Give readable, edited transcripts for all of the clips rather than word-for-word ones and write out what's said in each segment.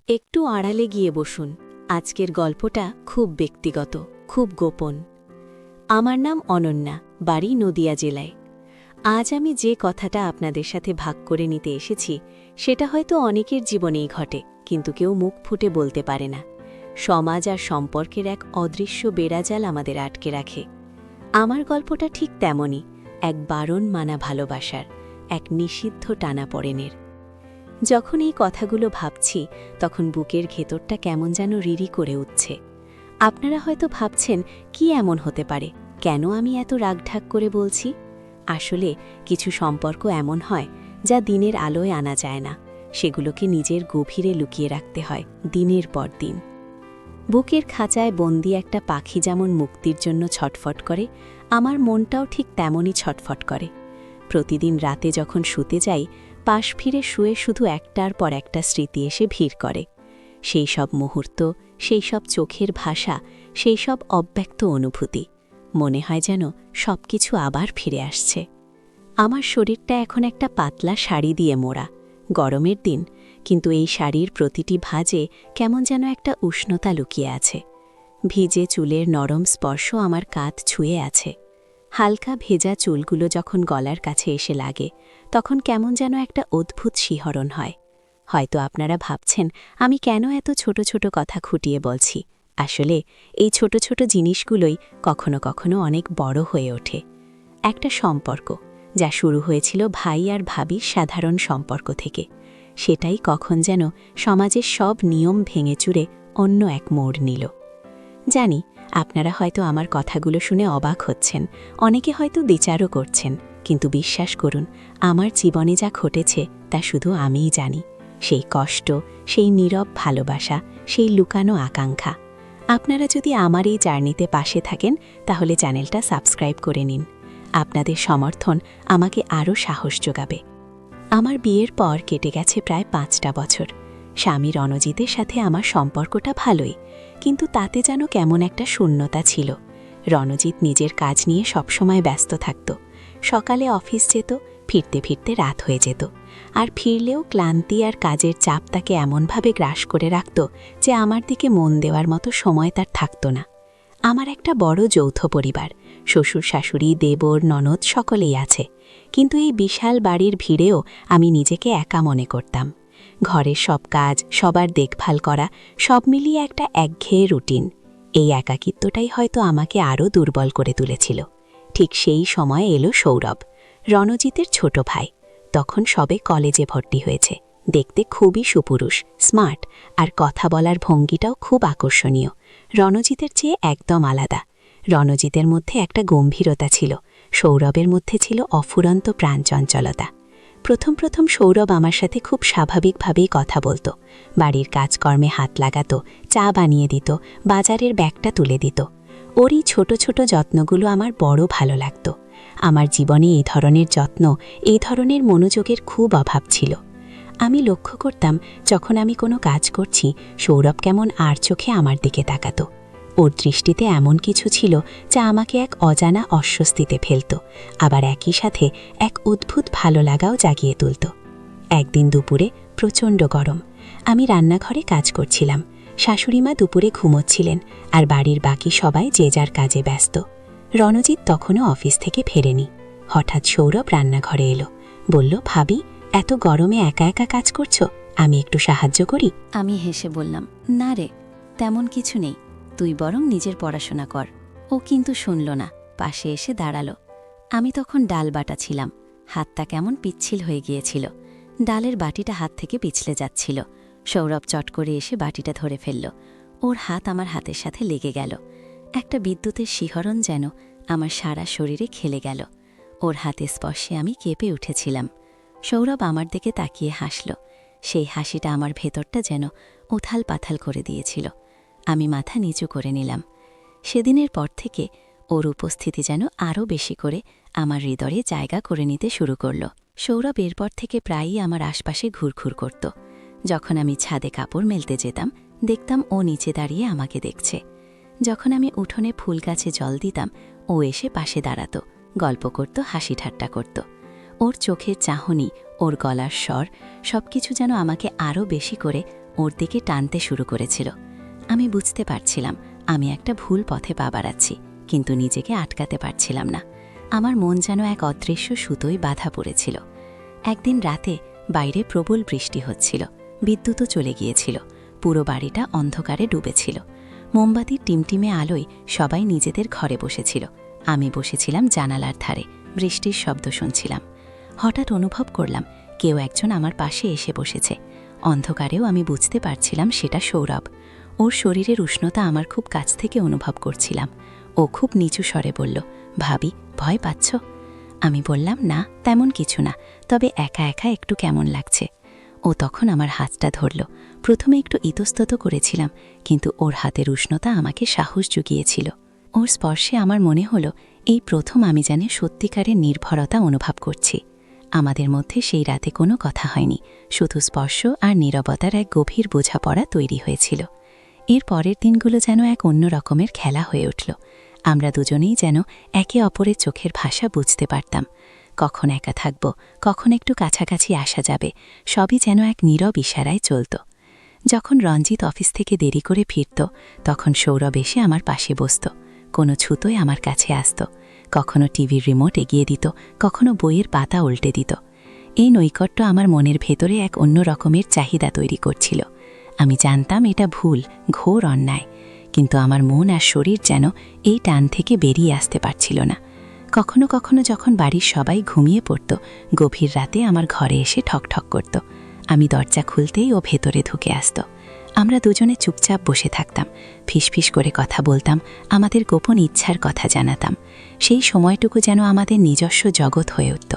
একটু আড়ালে গিয়ে বসুন। আজকের গল্পটা খুব ব্যক্তিগত, খুব গোপন। আমার নাম অনন্যা, বাড়ি নদিয়া জেলায়। আজ আমি যে কথাটা আপনাদের সাথে ভাগ করে নিতে এসেছি সেটা হয়তো অনেকের জীবনেই ঘটে, কিন্তু কেউ মুখ ফুটে বলতে পারে না। সমাজ আর সম্পর্কের এক অদৃশ্য বেড়াজাল আমাদের আটকে রাখে। আমার গল্পটা ঠিক তেমনই, এক বারণ মানা ভালোবাসার, এক নিষিদ্ধ টানাপড়েনের। যখন এই কথাগুলো ভাবছি তখন বুকের ভেতরটা কেমন যেন রিরি করে উঠছে। আপনারা হয়তো ভাবছেন কি এমন হতে পারে, কেন আমি এত রাগঢাক করে বলছি। আসলে কিছু সম্পর্ক এমন হয় যা দিনের আলোয় আনা যায় না, সেগুলোকে নিজের গভীরে লুকিয়ে রাখতে হয় দিনের পর দিন। বুকের খাঁচায় বন্দি একটা পাখি যেমন মুক্তির জন্য ছটফট করে, আমার মনটাও ঠিক তেমনই ছটফট করে। প্রতিদিন রাতে যখন শুতে যাই, পাশ ফিরে শুয়ে শুধু একটার পর একটা স্মৃতি এসে ভিড় করে। সেই সব মুহূর্ত, সেই সব চোখের ভাষা, সেই সব অব্যক্ত অনুভূতি। মনে হয় যেন সব কিছু আবার ফিরে আসছে। আমার শরীরটা এখন একটা পাতলা শাড়ি দিয়ে মোড়া, গরমের দিন, কিন্তু এই শাড়ির প্রতিটি ভাঁজে কেমন যেন একটা উষ্ণতা লুকিয়ে আছে। ভিজে চুলের নরম স্পর্শ আমার কাঁধ ছুঁয়ে আছে। হালকা ভেজা চুলগুলো যখন গলার কাছে এসে লাগে তখন কেমন যেন একটা অদ্ভুত শিহরণ হয়। হয়তো আপনারা ভাবছেন আমি কেন এত ছোট ছোট কথা খুঁটিয়ে বলছি। আসলে এই ছোট ছোট জিনিসগুলোই কখনো কখনো অনেক বড় হয়ে ওঠে। একটা সম্পর্ক যা শুরু হয়েছিল ভাই আর ভাবির সাধারণ সম্পর্ক থেকে, সেটাই কখন যেন সমাজের সব নিয়ম ভেঙে চুরে অন্য এক মোড় নিল। জানি আপনারা হয়তো আমার কথাগুলো শুনে অবাক হচ্ছেন, অনেকে হয়তো বিচারও করছেন, কিন্তু বিশ্বাস করুন, আমার জীবনে যা ঘটেছে তা শুধু আমিই জানি। সেই কষ্ট, সেই নীরব ভালোবাসা, সেই লুকানো আকাঙ্ক্ষা। আপনারা যদি আমার এই জার্নিতে পাশে থাকেন তাহলে চ্যানেলটা সাবস্ক্রাইব করে নিন। আপনাদের সমর্থন আমাকে আরও সাহস যোগাবে। আমার বিয়ের পর কেটে গেছে প্রায় 5টা বছর। স্বামী রণজিতের সাথে আমার সম্পর্কটা ভালোই, কিন্তু তাতে যেন কেমন একটা শূন্যতা ছিল। রণজিৎ নিজের কাজ নিয়ে সবসময় ব্যস্ত থাকত। সকালে অফিস যেত, ফিরতে ফিরতে রাত হয়ে যেত। আর ফিরলেও ক্লান্তি আর কাজের চাপ তাকে এমনভাবে গ্রাস করে রাখত যে আমার দিকে মন দেওয়ার মতো সময় তার থাকত না। আমার একটা বড় যৌথ পরিবার, শ্বশুর শাশুড়ি, দেবর, ননদ সকলেই আছে, কিন্তু এই বিশাল বাড়ির ভিড়েও আমি নিজেকে একা মনে করতাম। ঘরের সব কাজ, সবার দেখভাল করা, সব মিলিয়ে একটা একঘেয়ে রুটিন। এই একাকিত্বটাই হয়তো আমাকে আরও দুর্বল করে তুলেছিল। ঠিক সেই সময়ে এলো সৌরভ, রণজিতের ছোট ভাই। তখন সবে কলেজে ভর্তি হয়েছে, দেখতে খুবই সুপুরুষ, স্মার্ট, আর কথা বলার ভঙ্গিটাও খুব আকর্ষণীয়। রণজিতের চেয়ে একদম আলাদা। রণজিতের মধ্যে একটা গম্ভীরতা ছিল, সৌরভের মধ্যে ছিল অফুরন্ত প্রাণচঞ্চলতা। প্রথম প্রথম সৌরভ আমার সাথে খুব স্বাভাবিকভাবেই কথা বলতো, বাড়ির কাজকর্মে হাত লাগাতো, চা বানিয়ে দিত, বাজারের ব্যাগটা তুলে দিত। ওর এই ছোট ছোট যত্নগুলো আমার বড় ভালো লাগত। আমার জীবনে এই ধরনের যত্ন, এই ধরনের মনোযোগের খুব অভাব ছিল। আমি লক্ষ্য করতাম যখন আমি কোনো কাজ করছি সৌরভ কেমন আর চোখে আমার দিকে তাকাতো। ওর দৃষ্টিতে এমন কিছু ছিল যা আমাকে এক অজানা অস্বস্তিতে ফেলত, আবার একই সাথে এক অদ্ভুত ভালো লাগাও জাগিয়ে তুলত। একদিন দুপুরে প্রচণ্ড গরম, আমি রান্নাঘরে কাজ করছিলাম। শাশুড়িমা দুপুরে ঘুমোচ্ছিলেন, আর বাড়ির বাকি সবাই যে যার কাজে ব্যস্ত। রণজিৎ তখনও অফিস থেকে ফেরেনি। হঠাৎ সৌরভ রান্নাঘরে এলো, বলল, ভাবি, এত গরমে একা একা কাজ করছো, আমি একটু সাহায্য করি? আমি হেসে বললাম, না রে, তেমন কিছু নেই, তুই বরং নিজের পড়াশোনা কর। ও কিন্তু শুনল না, পাশে এসে দাঁড়ালো। আমি তখন ডাল বাটাছিলাম, হাতটা কেমন পিচ্ছিল হয়ে গিয়েছিল, ডালের বাটিটা হাত থেকে পিছলে যাচ্ছিল। সৌরভ চট করে এসে বাটিটা ধরে ফেলল। ওর হাত আমার হাতের সাথে লেগে গেল। একটা বিদ্যুতের শিহরণ যেন আমার সারা শরীরে খেলে গেল। ওর হাতে স্পর্শে আমি কেঁপে উঠেছিলাম। সৌরভ আমার দিকে তাকিয়ে হাসল। সেই হাসিটা আমার ভেতরটা যেন উথাল পাথাল করে দিয়েছিল। আমি মাথা নিচু করে নিলাম। সেদিনের পর থেকে ওর উপস্থিতি যেন আরও বেশি করে আমার হৃদয়ে জায়গা করে নিতে শুরু করল। সৌরভ এরপর থেকে প্রায়ই আমার আশপাশে ঘুরঘুর করত। যখন আমি ছাদে কাপড় মেলতে যেতাম, দেখতাম ও নিচে দাঁড়িয়ে আমাকে দেখছে। যখন আমি উঠোনে ফুল গাছে জল দিতাম, ও এসে পাশে দাঁড়াত, গল্প করত, হাসি ঠাট্টা করত। ওর চোখের চাহনি, ওর গলার স্বর, সবকিছু যেন আমাকে আরও বেশি করে ওর দিকে টানতে শুরু করেছিল। আমি বুঝতে পারছিলাম আমি একটা ভুল পথে পা বাড়াচ্ছি, কিন্তু নিজেকে আটকাতে পারছিলাম না। আমার মন যেন এক অদৃশ্য সুতোয় বাধা পড়েছিল। একদিন রাতে বাইরে প্রবল বৃষ্টি হচ্ছিল, বিদ্যুৎও চলে গিয়েছিল, পুরো বাড়িটা অন্ধকারে ডুবেছিল। মোমবাতির টিমটিমে আলোয় সবাই নিজেদের ঘরে বসেছিল। আমি বসেছিলাম জানালার ধারে, বৃষ্টির শব্দ শুনছিলাম। হঠাৎ অনুভব করলাম কেউ একজন আমার পাশে এসে বসেছে। অন্ধকারেও আমি বুঝতে পারছিলাম সেটা সৌরভ। ওর শরীরের উষ্ণতা আমার খুব কাছ থেকে অনুভব করছিলাম। ও খুব নিচু স্বরে বলল, ভাবি, ভয় পাচ্ছ? আমি বললাম, না, তেমন কিছু না, তবে একা একা একটু কেমন লাগছে। ও তখন আমার হাতটা ধরল। প্রথমে একটু ইতস্তত করেছিলাম, কিন্তু ওর হাতের উষ্ণতা আমাকে সাহস জুগিয়েছিল। ওর স্পর্শে আমার মনে হলো এই প্রথম আমি জানি সত্যিকারের নির্ভরতা অনুভব করছি। আমাদের মধ্যে সেই রাতে কোনো কথা হয়নি, শুধু স্পর্শ আর নীরবতার এক গভীর বোঝাপড়া তৈরি হয়েছিল। এর পরের দিনগুলো যেন এক অন্য রকমের খেলা হয়ে উঠল। আমরা দুজনেই যেন একে অপরের চোখের ভাষা বুঝতে পারতাম। কখন একা থাকব, কখন একটু কাছাকাছি আসা যাবে, সবই যেন এক নীরব ইশারায় চলত। যখন রঞ্জিত অফিস থেকে দেরি করে ফিরত, তখন সৌরভ এসে আমার পাশে বসত। কোনো ছুতোয় আমার কাছে আসত, কখনো টিভির রিমোট এগিয়ে দিত, কখনো বইয়ের পাতা উল্টে দিত। এই নৈকট্য আমার মনের ভেতরে এক অন্য রকমের চাহিদা তৈরি করছিল। আমি জানতাম এটা ভুল, ঘোর অন্যায়, কিন্তু আমার মন আর শরীর যেন এই টান থেকে বেরিয়ে আসতে পারছিল না। কখনো কখনো যখন বাড়ির সবাই ঘুমিয়ে পড়ত, গভীর রাতে আমার ঘরে এসে ঠকঠক করত। আমি দরজা খুলতেই ও ভেতরে ঢুকে আসত। আমরা দুজনে চুপচাপ বসে থাকতাম, ফিসফিস করে কথা বলতাম, আমাদের গোপন ইচ্ছার কথা জানাতাম। সেই সময়টুকু যেন আমাদের নিজস্ব জগৎ হয়ে উঠত।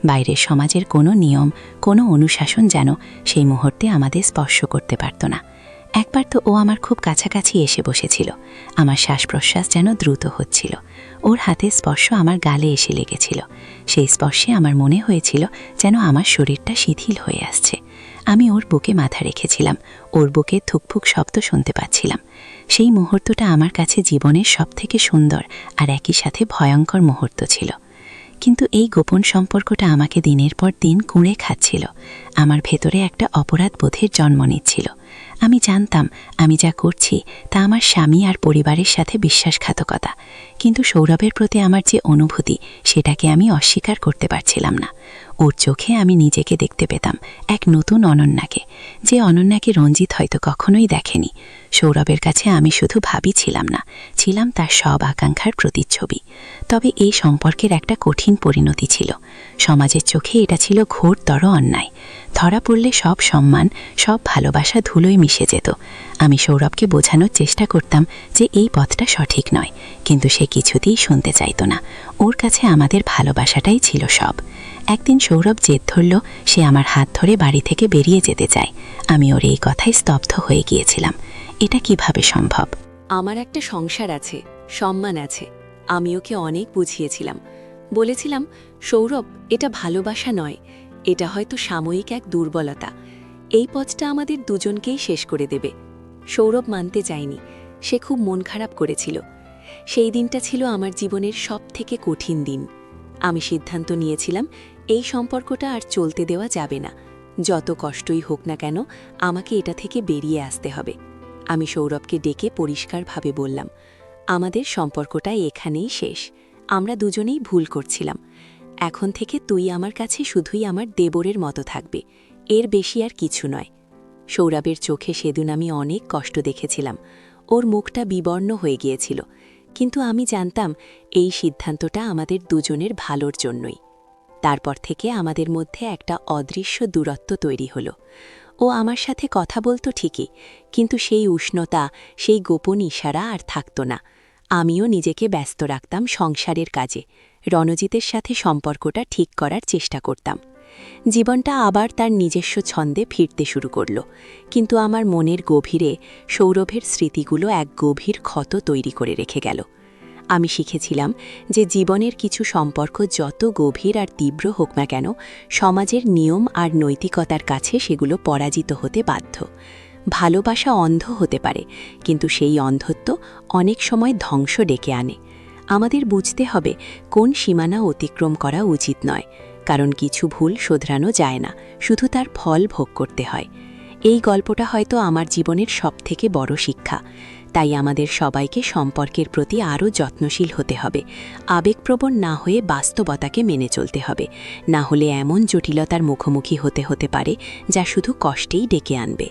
বাইরের সমাজের কোনো নিয়ম, কোনো অনুশাসন যেন সেই মুহূর্তে আমাদের স্পর্শ করতে পারত না। একবার তো ও আমার খুব কাছাকাছি এসে বসেছিল। আমার শ্বাস প্রশ্বাস যেন দ্রুত হচ্ছিল। ওর হাতের স্পর্শ আমার গালে এসে লেগেছিল। সেই স্পর্শে আমার মনে হয়েছিল যেন আমার শরীরটা শিথিল হয়ে আসছে। আমি ওর বুকে মাথা রেখেছিলাম, ওর বুকে থুকফুক শব্দ শুনতে পাচ্ছিলাম। সেই মুহূর্তটা আমার কাছে জীবনের সবথেকে সুন্দর আর একই সাথে ভয়ঙ্কর মুহূর্ত ছিল। কিন্তু এই গোপন সম্পর্কটা আমাকে দিনের পর দিন কুঁড়ে খাচ্ছিল। আমার ভেতরে একটা অপরাধ বোধের জন্ম নিচ্ছিল। আমি জানতাম আমি যা করছি তা আমার স্বামী আর পরিবারের সাথে বিশ্বাসঘাতকতা, কিন্তু সৌরভের প্রতি আমার যে অনুভূতি সেটাকে আমি অস্বীকার করতে পারছিলাম না। ওর চোখে আমি নিজেকে দেখতে পেতাম এক নতুন অনন্যাকে, যে অনন্যাকে রঞ্জিত হয়তো কখনোই দেখেনি। সৌরভের কাছে আমি শুধু ভাবি ছিলাম না, ছিলাম তার সব আকাঙ্ক্ষার প্রতিচ্ছবি। তবে এই সম্পর্কের একটা কঠিন পরিণতি ছিল। সমাজের চোখে এটা ছিল ঘোরতর অন্যায়। ধরা পড়লে সব সম্মান, সব ভালোবাসা ধুলোয় মিশে যেত। আমি সৌরভকে বোঝানোর চেষ্টা করতাম যে এই পথটা সঠিক নয়, কিন্তু সে কিছুতেই শুনতে চাইত না। ওর কাছে আমাদের ভালোবাসাটাই ছিল সব। একদিন সৌরভ জেদ ধরল, সে আমার হাত ধরে বাড়ি থেকে বেরিয়ে যেতে চায়। আমি ওর এই কথায় স্তব্ধ হয়ে গিয়েছিলাম। এটা কিভাবে সম্ভব? আমার একটা সংসার আছে, সম্মান আছে। আমি ওকে অনেক বুঝিয়েছিলাম, বলেছিলাম, সৌরভ, এটা ভালোবাসা নয়, এটা হয়তো সাময়িক এক দুর্বলতা। এই পথটা আমাদের দুজনকেই শেষ করে দেবে। সৌরভ মানতে চায়নি, সে খুব মন খারাপ করেছিল। সেই দিনটা ছিল আমার জীবনের সবথেকে কঠিন দিন। আমি সিদ্ধান্ত নিয়েছিলাম এই সম্পর্কটা আর চলতে দেওয়া যাবে না। যত কষ্টই হোক না কেন, আমাকে এটা থেকে বেরিয়ে আসতে হবে। আমি সৌরভকে ডেকে পরিষ্কারভাবে বললাম, আমাদের সম্পর্কটা এখানেই শেষ। আমরা দুজনেই ভুল করছিলাম। এখন থেকে তুই আমার কাছে শুধুই আমার দেবরের মতো থাকবে, এর বেশি আর কিছু নয়। সৌরভের চোখে সেদিন আমি অনেক কষ্ট দেখেছিলাম। ওর মুখটা বিবর্ণ হয়ে গিয়েছিল, কিন্তু আমি জানতাম এই সিদ্ধান্তটা আমাদের দুজনের ভালোর জন্যই। তারপর থেকে আমাদের মধ্যে একটা অদৃশ্য দূরত্ব তৈরি হলো। ও আমার সাথে কথা বলতো ঠিকই, কিন্তু সেই উষ্ণতা, সেই গোপন ইশারা আর থাকত না। আমিও নিজেকে ব্যস্ত রাখতাম সংসারের কাজে, রণজিতের সাথে সম্পর্কটা ঠিক করার চেষ্টা করতাম। জীবনটা আবার তার নিজস্ব ছন্দে ফিরতে শুরু করল, কিন্তু আমার মনের গভীরে সৌরভের স্মৃতিগুলো এক গভীর ক্ষত তৈরি করে রেখে গেল। আমি শিখেছিলাম যে জীবনের কিছু সম্পর্ক যত গভীর আর তীব্র হোক না কেন, সমাজের নিয়ম আর নৈতিকতার কাছে সেগুলো পরাজিত হতে বাধ্য। ভালোবাসা অন্ধ হতে পারে, কিন্তু সেই অন্ধত্ব অনেক সময় ধ্বংস ডেকে আনে। আমাদের বুঝতে হবে কোন সীমানা অতিক্রম করা উচিত নয়, কারণ কিছু ভুল শোধরানো যায় না, শুধু তার ফল ভোগ করতে হয়। এই গল্পটা হয়তো আমার জীবনের সবথেকে বড় শিক্ষা। তাই আমাদের সবাইকে সম্পর্কের প্রতি আরও যত্নশীল হতে হবে, আবেগপ্রবণ না হয়ে বাস্তবতাকে মেনে চলতে হবে, না হলে এমন জটিলতার মুখোমুখি হতে পারে যা শুধু কষ্টেই ডেকে আনবে।